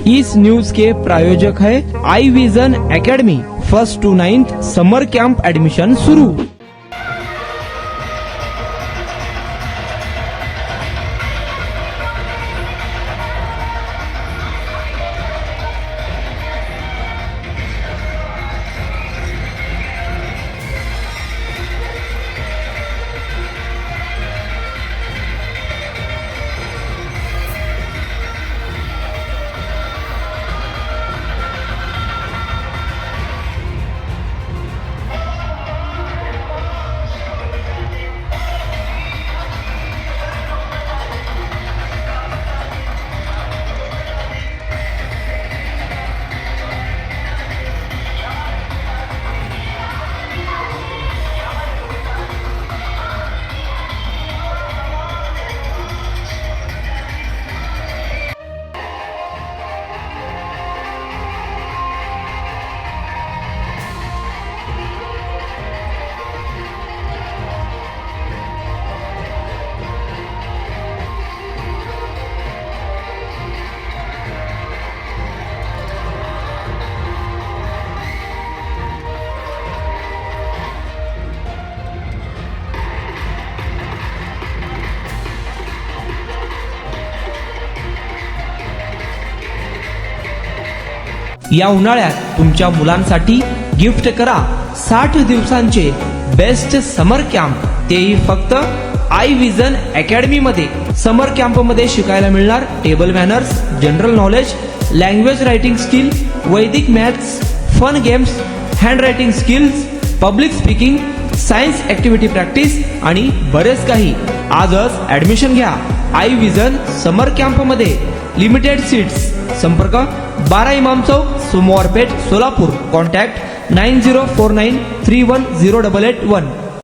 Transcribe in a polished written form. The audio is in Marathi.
इस न्यूज के प्रायोजक है I vision academy. 1st to 9th summer camp admission शुरू। या उन्हाळ्यात तुमच्या मुलांसाठी गिफ्ट करा 60 दिवसांचे बेस्ट समर कॅम्प, तेही फक्त आई विजन अकॅडमी मध्ये। समर कॅम्प मध्ये शिकायला मिळणार table manners, general knowledge, language writing skill, Vedic maths, fun games, hand writing skills, public speaking, science activity practice आणि बरेच काही। आजच ऍडमिशन घ्या आई विजन समर कॅम्प मध्ये। Limited seats. संपर्क 12 इमाम चौक, सोमवारपेठ, सोलापूर। कॉन्टॅक्ट 9049310881।